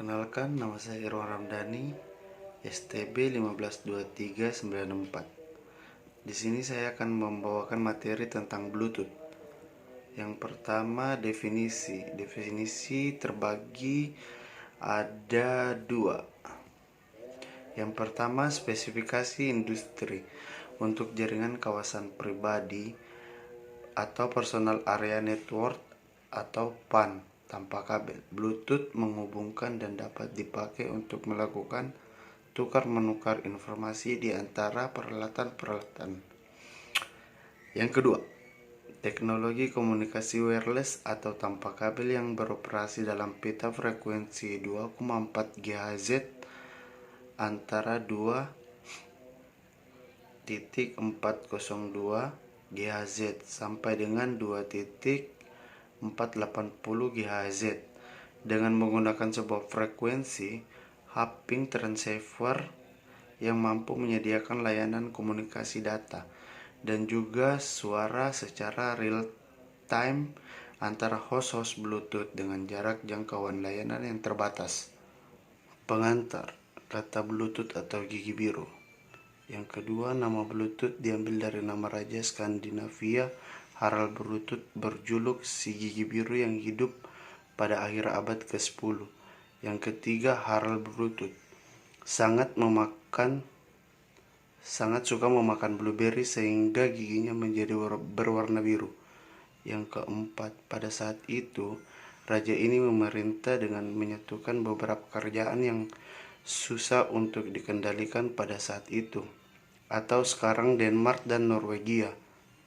Perkenalkan, nama saya Irwan Ramdhani, STB 1523964. Di sini saya akan membawakan materi tentang Bluetooth. Yang pertama, definisi. Definisi terbagi ada dua. Yang pertama, spesifikasi industri untuk jaringan kawasan pribadi atau Personal Area Network atau PAN tanpa kabel. Bluetooth menghubungkan dan dapat dipakai untuk melakukan tukar-menukar informasi di antara peralatan-peralatan. Yang kedua, teknologi komunikasi wireless atau tanpa kabel yang beroperasi dalam pita frekuensi 2,4 GHz antara 2.402 GHz sampai dengan 2.480 GHz dengan menggunakan sebuah frekuensi hopping transceiver yang mampu menyediakan layanan komunikasi data dan juga suara secara real time antara host-host Bluetooth dengan jarak jangkauan layanan yang terbatas. Pengantar kata Bluetooth atau gigi biru. Yang kedua, nama Bluetooth diambil dari nama Raja Skandinavia Harald Bluetooth berjuluk si gigi biru yang hidup pada akhir abad ke-10. Yang ketiga, Harald Bluetooth sangat suka memakan blueberry sehingga giginya menjadi berwarna biru. Yang keempat, pada saat itu raja ini memerintah dengan menyatukan beberapa kerajaan yang susah untuk dikendalikan pada saat itu, atau sekarang Denmark dan Norwegia,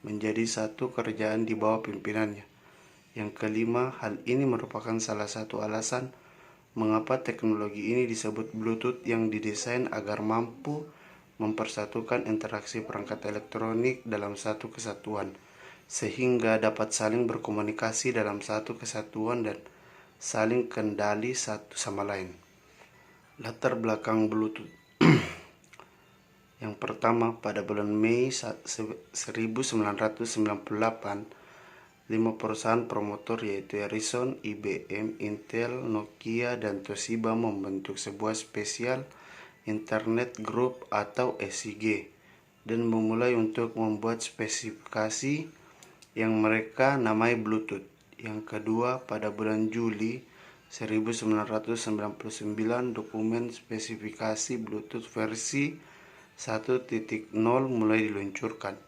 menjadi satu kerajaan di bawah pimpinannya. Yang kelima, hal ini merupakan salah satu alasan mengapa teknologi ini disebut Bluetooth yang didesain agar mampu mempersatukan interaksi perangkat elektronik dalam satu kesatuan, sehingga dapat saling berkomunikasi dalam satu kesatuan dan saling kendali satu sama lain. Latar belakang Bluetooth. Yang pertama, pada bulan Mei 1998, 5 perusahaan promotor yaitu Ericsson, IBM, Intel, Nokia, dan Toshiba membentuk sebuah Special Internet Group atau SIG dan memulai untuk membuat spesifikasi yang mereka namai Bluetooth. Yang kedua, pada bulan Juli 1999, dokumen spesifikasi Bluetooth versi 1.0 mulai diluncurkan.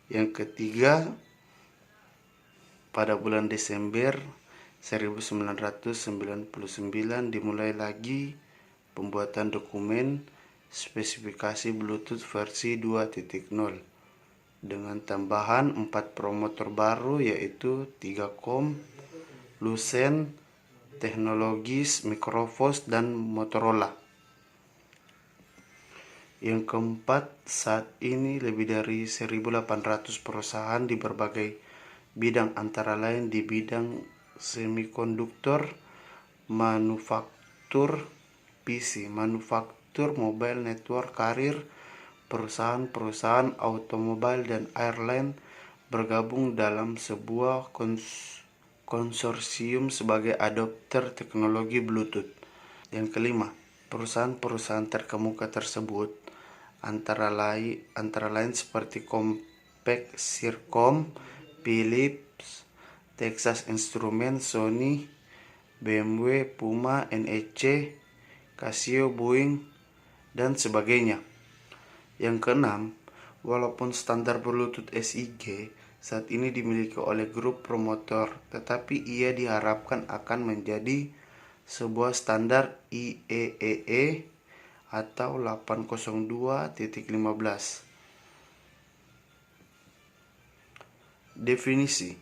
Yang ketiga, pada bulan Desember 1999 dimulai lagi pembuatan dokumen spesifikasi Bluetooth versi 2.0 dengan tambahan 4 promotor baru yaitu 3Com, Lucent, Technologies, Microsoft, dan Motorola. Yang keempat, saat ini lebih dari 1.800 perusahaan di berbagai bidang antara lain di bidang semikonduktor, manufaktur PC, manufaktur mobile network karir, perusahaan-perusahaan automobil dan airline bergabung dalam sebuah konsorsium sebagai adopter teknologi Bluetooth. Yang kelima, perusahaan-perusahaan terkemuka tersebut antara lain seperti Compaq, Sircom, Philips, Texas Instruments, Sony, BMW, Puma, NEC, Casio, Boeing, dan sebagainya. Yang keenam, walaupun standar Bluetooth SIG saat ini dimiliki oleh grup promotor, tetapi ia diharapkan akan menjadi sebuah standar IEEE atau 802.15. Definisi.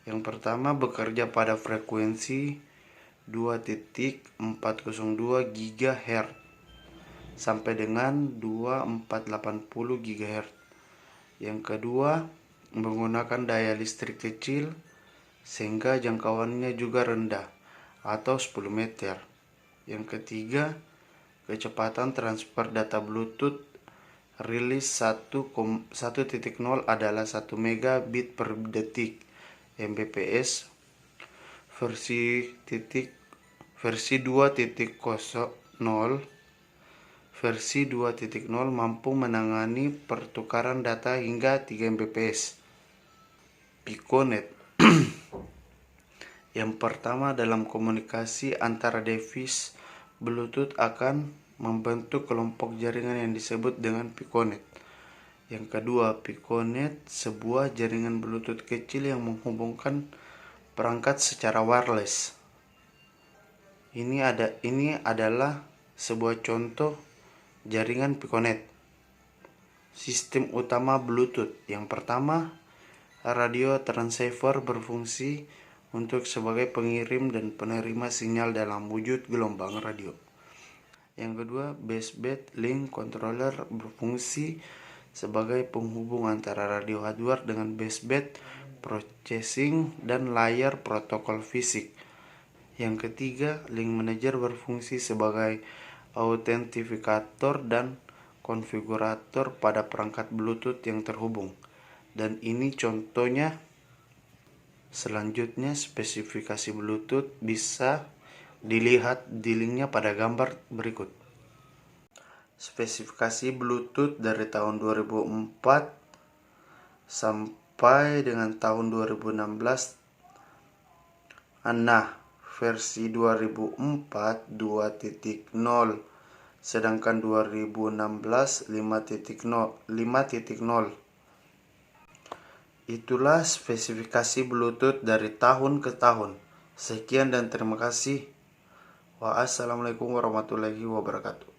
Yang pertama, bekerja pada frekuensi 2.402 GHz sampai dengan 2.480 GHz. Yang kedua, menggunakan daya listrik kecil sehingga jangkauannya juga rendah atau 10 meter. Yang ketiga, kecepatan transfer data Bluetooth rilis 1.0 adalah 1 megabit per detik (Mbps). Versi 2.0 mampu menangani pertukaran data hingga 3 Mbps. Piconet yang pertama dalam komunikasi antara device Bluetooth akan membentuk kelompok jaringan yang disebut dengan piconet. Yang kedua, piconet sebuah jaringan Bluetooth kecil yang menghubungkan perangkat secara wireless. Ini adalah sebuah contoh jaringan piconet. Sistem utama Bluetooth. Yang pertama, radio transceiver berfungsi untuk sebagai pengirim dan penerima sinyal dalam wujud gelombang radio. Yang kedua, baseband link controller berfungsi sebagai penghubung antara radio hardware dengan baseband processing dan layar protokol fisik. Yang ketiga, link manager berfungsi sebagai autentifikator dan konfigurator pada perangkat Bluetooth yang terhubung. Dan ini contohnya. Selanjutnya, spesifikasi Bluetooth bisa dilihat di linknya pada gambar berikut. Spesifikasi Bluetooth dari tahun 2004 sampai dengan tahun 2016. Nah, versi 2004 2.0, sedangkan 2016 5.0. Itulah spesifikasi Bluetooth dari tahun ke tahun. Sekian dan terima kasih. Wassalamualaikum warahmatullahi wabarakatuh.